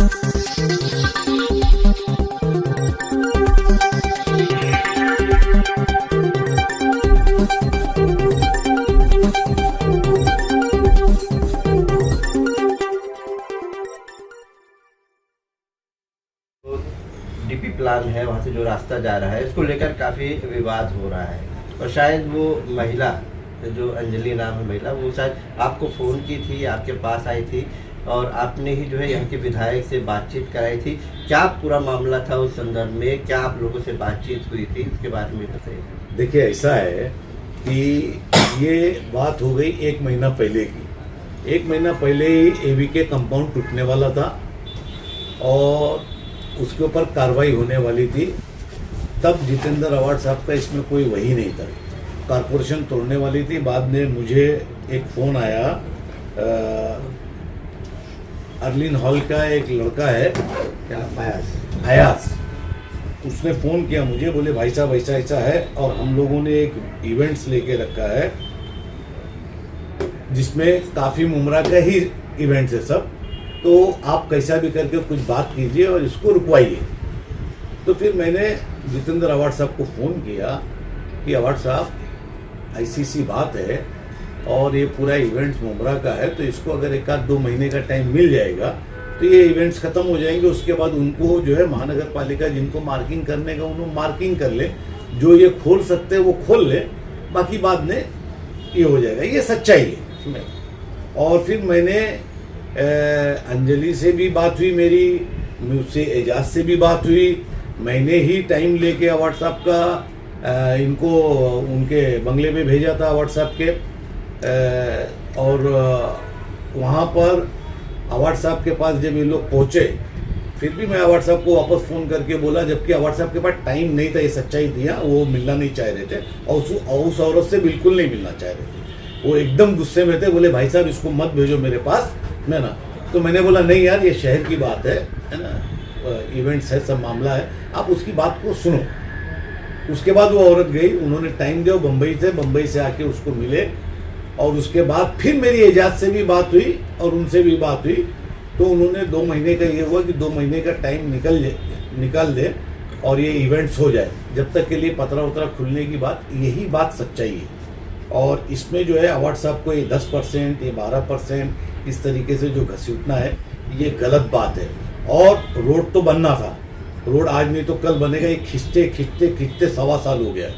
DP plan है, वहाँ से जो रास्ता जा रहा है, इसको लेकर काफ़ी विवाद हो रहा है। और शायद वो महिला, जो अंजलि नाम है महिला, वो शायद आपको फ़ोन की थी, आपके पास आई थी और आपने ही जो है यहाँ के विधायक से बातचीत कराई थी। क्या पूरा मामला था उस संदर्भ में, क्या आप लोगों से बातचीत हुई थी, इसके बारे में बताइए। देखिए, ऐसा है कि ये बात हो गई 1 महीना पहले की। 1 महीना पहले ही एवी के कंपाउंड टूटने वाला था और उसके ऊपर कार्रवाई होने वाली थी। तब जितेंद्र अवार्ड साहब का इसमें कोई वही नहीं था, कारपोरेशन तोड़ने वाली थी। बाद में मुझे एक फ़ोन आया, अर्लिन हॉल का एक लड़का है, क्या अयास, उसने फ़ोन किया मुझे, बोले भाई साहब ऐसा ऐसा है और हम लोगों ने एक इवेंट्स लेके रखा है जिसमें काफ़ी मुमरा का ही इवेंट्स है सब, तो आप कैसा भी करके कुछ बात कीजिए और इसको रुकवाइए। तो फिर मैंने जितेंद्र अवार्ड साहब को फ़ोन किया कि अवार्ड साहब ऐसी बात है और ये पूरा इवेंट्स मुमरा का है, तो इसको अगर 1-2 महीने का टाइम मिल जाएगा तो ये इवेंट्स ख़त्म हो जाएंगे। उसके बाद उनको जो है महानगर पालिका जिनको मार्किंग करने का उन्होंने मार्किंग कर ले, जो ये खोल सकते हैं वो खोल ले, बाकी बाद में ये हो जाएगा। ये सच्चाई है। और फिर मैंने अंजलि से भी बात हुई मेरी, मुझसे एजाज से भी बात हुई। मैंने ही टाइम लेके अवार्ड साहब का इनको उनके बंगले पे भेजा था अवार्ड साहब के, और वहाँ पर अवार्ड साहब के पास जब ये लोग पहुँचे, फिर भी मैं अवार्ड साहब को वापस फ़ोन करके बोला, जबकि अवार्ड साहब के पास टाइम नहीं था, ये सच्चाई थी। वो मिलना नहीं चाह रहे थे और उस औरत से बिल्कुल नहीं मिलना चाह रहे थे। वो एकदम गुस्से में थे, बोले भाई साहब इसको मत भेजो मेरे पास, है ना। तो मैंने बोला नहीं यार, ये शहर की बात है ना, इवेंट्स है, सब मामला है, आप उसकी बात को सुनो। उसके बाद वो औरत गई, उन्होंने टाइम दिया, बम्बई से आके उसको मिले और उसके बाद फिर मेरी एजाज से भी बात हुई और उनसे भी बात हुई। तो उन्होंने 2 महीने का ये हुआ कि 2 महीने का टाइम निकाल दे और ये इवेंट्स हो जाए, जब तक के लिए पतरा उतरा खुलने की बात, यही बात सच्चाई है। और इसमें जो है अवार्ड साहब को ये 10%, ये 12% इस तरीके से जो घसीटना है, ये गलत बात है। और रोड तो बनना था, रोड आज नहीं तो कल बनेगा। ये खिंचते 1.25 साल हो गया है।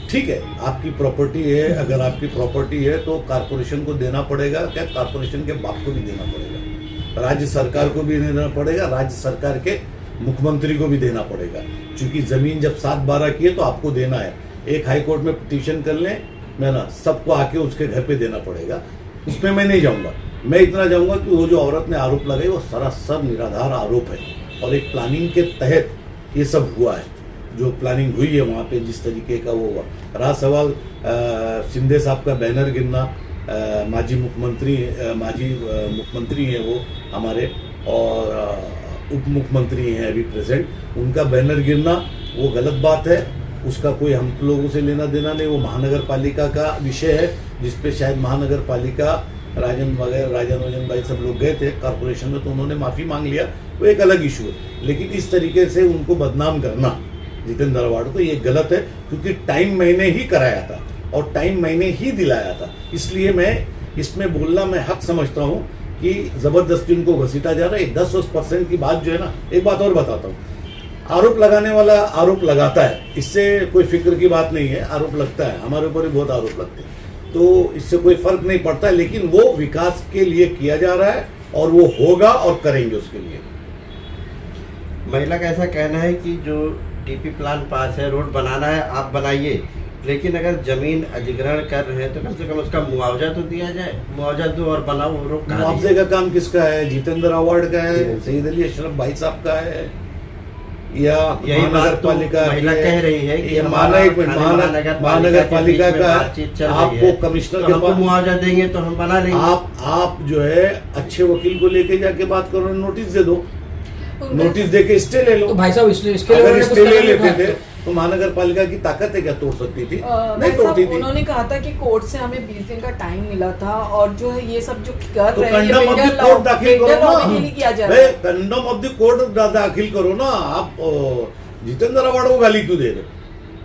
ठीक है, आपकी प्रॉपर्टी है, अगर आपकी प्रॉपर्टी है तो कारपोरेशन को देना पड़ेगा, क्या कारपोरेशन के बाप को भी देना पड़ेगा, राज्य सरकार को भी देना पड़ेगा, राज्य सरकार के मुख्यमंत्री को भी देना पड़ेगा, क्योंकि ज़मीन जब 7/12 की है तो आपको देना है। एक हाई कोर्ट में पिटीशन कर लें, मैं ना सबको आके उसके घर पे देना पड़ेगा, उसमें मैं नहीं जाऊंगा। मैं इतना जाऊंगा कि वो जो औरत ने आरोप लगाई वो सरासर निराधार आरोप है और एक प्लानिंग के तहत ये सब हुआ है। जो प्लानिंग हुई है वहाँ पे जिस तरीके का वो हुआ, रहा सवाल शिंदे साहब का बैनर गिरना, माजी मुख्यमंत्री हैं वो हमारे, और उप मुख्यमंत्री हैं अभी प्रेजेंट, उनका बैनर गिरना वो गलत बात है। उसका कोई हम लोगों से लेना देना नहीं, वो महानगर पालिका का विषय है, जिसपे शायद महानगर पालिका राजन भाई सब लोग गए थे कारपोरेशन में, तो उन्होंने माफ़ी मांग लिया, वो एक अलग इशू है। लेकिन इस तरीके से उनको बदनाम करना जितेंद्र अवार्ड को, ये गलत है, क्योंकि टाइम मैंने ही कराया था और टाइम मैंने ही दिलाया था। इसलिए मैं इसमें बोलना मैं हक समझता हूँ कि ज़बरदस्ती उनको घसीटा जा रहा है। 10% की बात जो है ना, एक बात और बताता हूँ, आरोप लगाने वाला आरोप लगाता है, इससे कोई फिक्र की बात नहीं है। आरोप लगता है, हमारे ऊपर भी बहुत आरोप लगते हैं, तो इससे कोई फर्क नहीं पड़ता, लेकिन वो विकास के लिए किया जा रहा है और वो होगा और करेंगे उसके लिए। महिला का ऐसा कहना है कि जो डीपी प्लान पास है, रोड बनाना है, आप बनाइए, लेकिन अगर जमीन अधिग्रहण कर रहे हैं तो कम से कम उसका मुआवजा तो दिया जाए, मुआवजा दो और बनाओ। मुआवजे का काम किसका है? जितेंद्र अवार्ड का है, सईद अली अशरफ भाई साहब का है, या महानगर पालिका? महिला कह रही है कि महानगर पालिका का आपको कमिश्नर के पास मुआवजा देंगे तो हम बना लेंगे। आप जो है अच्छे वकील को लेके जाके बात करो, नोटिस दे दो, नोटिस देके स्टे ले लो। तो भाई साहब अगर स्टे ले लेते थे तो महानगर पालिका की ताकत है क्या तोड़ सकती थी? नहीं भाई साहब, तोड़ती थी। उन्होंने कहा था कि कोर्ट से हमें 20 दिन का टाइम मिला था और जो है ये सब जो कर तो रहे हैं ये condemn of the builder court दाखिल करो लॉबी के लिए किया जा ना, रहा है। कंडम ऑफ द कोर्ट दाखिल करो ना। आप जितेंद्र अवार्ड को गाली क्यों दे रहे?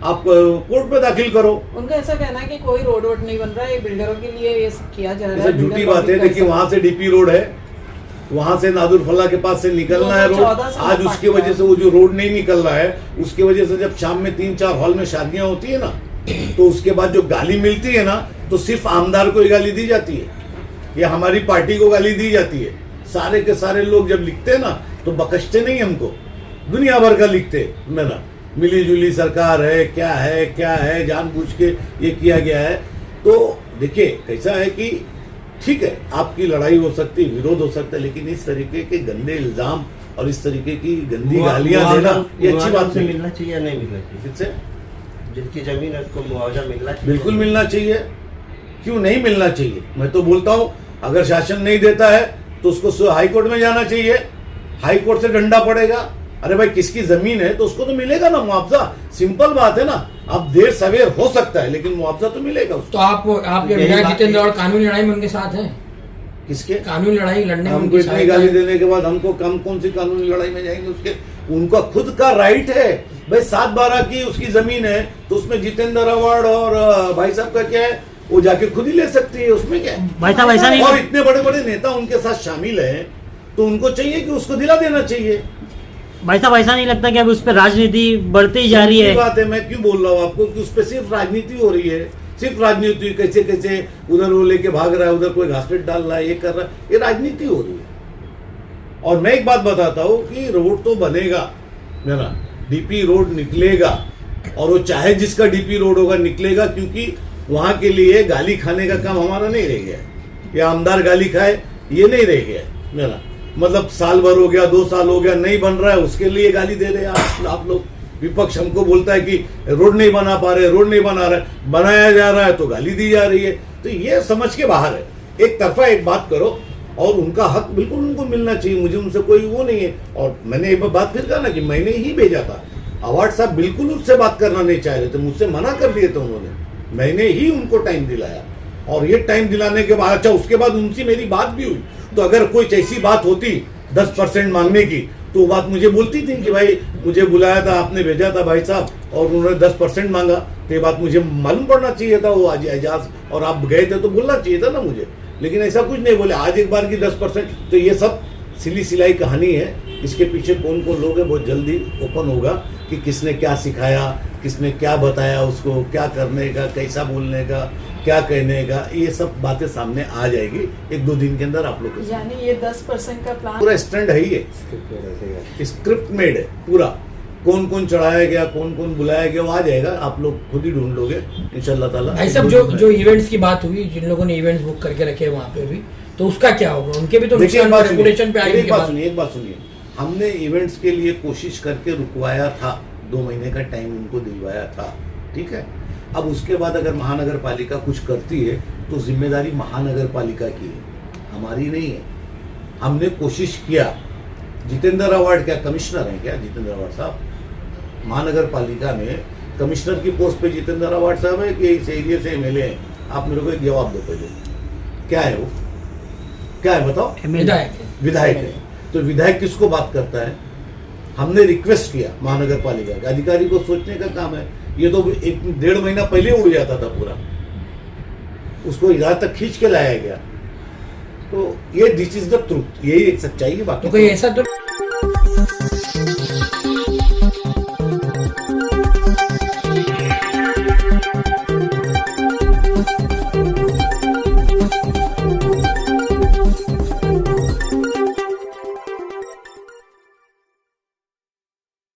आप कोर्ट पे दाखिल करो। उनका ऐसा कहना है कि कोई रोड वोड नहीं बन रहा है, ये बिल्डरों के लिए ये सब किया जा रहा ऐसा है। झूठी बिल्डर बात है। लॉबी का देखिए ऐसा- वहां से डीपी रोड है, वहां से नादुर फल्ला के पास से निकलना है रोड। 2014 से आज उसकी पार्टी वजह से वो जो रोड नहीं निकल रहा है, उसकी वजह से जब शाम में 3-4 हॉल में शादियां होती है ना, तो उसके बाद जो गाली मिलती है ना, तो सिर्फ आमदार को ही गाली दी जाती है या हमारी पार्टी को गाली दी जाती है। सारे के सारे लोग जब लिखते हैं ना तो बकशते नहीं हमको, दुनिया भर का लिखते मेरा मिली जुली सरकार है, क्या है, जानबूझ के ये किया गया है। तो देखिए कैसा है कि ठीक है आपकी लड़ाई हो सकती है, विरोध हो सकता है, लेकिन इस तरीके के गंदे इल्जाम और इस तरीके की गंदी गालियां देना ये अच्छी बात नहीं। मिलना चाहिए या नहीं मिलना चाहिए? किससे? जिनकी जमीन है उसको मुआवजा मिलना चाहिए। बिल्कुल मिलना चाहिए, क्यों नहीं मिलना चाहिए? मैं तो बोलता हूं अगर शासन नहीं देता है तो उसको हाई कोर्ट में जाना चाहिए, हाई कोर्ट से डंडा पड़ेगा। अरे भाई किसकी जमीन है तो उसको तो मिलेगा ना मुआवजा, सिंपल बात है ना। अब देर सवेर हो सकता है लेकिन मुआवजा तो मिलेगा उसको। तो आपके यही विधायक बात जितेंद्र है। और कानूनी लड़ाई में उनके साथ हैं? किसके? कानूनी लड़ाई लड़ने में हमको उनकी इतनी सहायता गाली है? देने के बाद हमको कम कौन सी कानूनी लड़ाई में जाएंगे? उसके उनका खुद का राइट है भाई, 7/12 की उसकी जमीन है तो उसमें जितेंद्र अवार्ड और भाई साहब का क्या है, वो जाके खुद ही ले सकती है, उसमें क्या है? भाई साहब ऐसा नहीं और इतने बड़े बड़े नेता उनके साथ शामिल हैं तो उनको चाहिए कि उसको दिला देना चाहिए। भाई साहब ऐसा नहीं लगता कि अब उस पर राजनीति बढ़ती ही जा रही सीधी है? बात है, मैं क्यों बोल रहा हूँ आपको कि उस पर सिर्फ राजनीति हो रही है, सिर्फ राजनीति। कैसे कैसे उधर वो लेके भाग रहा है, उधर कोई घासलेट डाल रहा है, ये कर रहा है, ये राजनीति हो रही है। और मैं एक बात बताता हूँ कि रोड तो बनेगा मेरा, डीपी रोड निकलेगा और वो चाहे जिसका डीपी रोड होगा निकलेगा, क्योंकि वहां के लिए गाली खाने का काम हमारा नहीं रह गया है। या आमदार गाली खाए ये नहीं रह गया है मेरा, मतलब साल भर हो गया, 2 साल हो गया, नहीं बन रहा है उसके लिए गाली दे रहे हैं आप लोग। विपक्ष हमको बोलता है कि रोड नहीं बना पा रहे, रोड नहीं बना रहे, बनाया जा रहा है तो गाली दी जा रही है। तो ये समझ के बाहर है। एक तरफा एक बात करो और उनका हक बिल्कुल उनको मिलना चाहिए, मुझे उनसे कोई वो नहीं है। और मैंने एक बात फिर कहा ना कि मैंने ही भेजा था, अवार्ड साहब बिल्कुल उससे बात करना नहीं चाह रहे थे, मुझसे मना कर दिए थे उन्होंने, मैंने ही उनको टाइम दिलाया। और ये टाइम दिलाने के बाद अच्छा उसके बाद उनसे मेरी बात भी हुई, तो अगर कोई ऐसी बात होती 10% मांगने की तो वो बात मुझे बोलती थी कि भाई मुझे बुलाया था, आपने भेजा था भाई साहब और उन्होंने 10% मांगा, तो ये बात मुझे मालूम पड़ना चाहिए था वो आज एजाज, और आप गए थे तो बोलना चाहिए था ना मुझे। लेकिन ऐसा कुछ नहीं बोले, आज एक बार की 10%। तो ये सब सिली सिलाई कहानी है, इसके पीछे कौन कौन लोग हैं बहुत जल्दी ओपन होगा कि किसने क्या सिखाया, किसने क्या बताया उसको, क्या करने का, कैसा बोलने का, क्या कहने का, ये सब बातें सामने आ जाएगी 1-2 दिन के अंदर आप लोग को। यानी ये 10% का प्लान पूरा स्टैंड है ही है, स्क्रिप्ट मेड है पूरा, कौन कौन चढ़ाया गया, कौन कौन बुलाया गया, वो आ जाएगा, आप लोग खुद ही ढूंढ लोगे इंशाल्लाह ताला। भाई साहब जो इवेंट्स की बात हुई, जिन लोगों ने इवेंट्स बुक करके रखे हैं वहाँ पे भी, तो उसका क्या होगा? उनके भी तो देखिए, नुकसान रेपुटेशन पे आएगी। एक बात सुनिए, हमने इवेंट्स के लिए कोशिश करके रुकवाया था, 2 महीने का टाइम उनको दिलवाया था, ठीक है। अब उसके बाद अगर महानगर पालिका कुछ करती है तो जिम्मेदारी महानगर पालिका की है, हमारी नहीं है। हमने कोशिश किया। जितेंद्र अवार्ड क्या कमिश्नर है क्या? जितेंद्र अवार्ड साहब महानगर पालिका में कमिश्नर की पोस्ट पे जितेंद्र अवार्ड साहब है कि इस एरिया से एमएलए हैं? आप मेरे को एक जवाब दो पहले, क्या है वो, क्या है बताओ? विधायक है। तो विधायक किसको बात करता है? हमने रिक्वेस्ट किया महानगर पालिका के अधिकारी को, सोचने का काम है। ये तो 1-1.5 महीना पहले उड़ जाता था पूरा, उसको यहाँ तक खींच के लाया गया। तो ये दिस इज द ट्रूथ, यही एक सच्चाई है। बाकी तो कोई ऐसा तो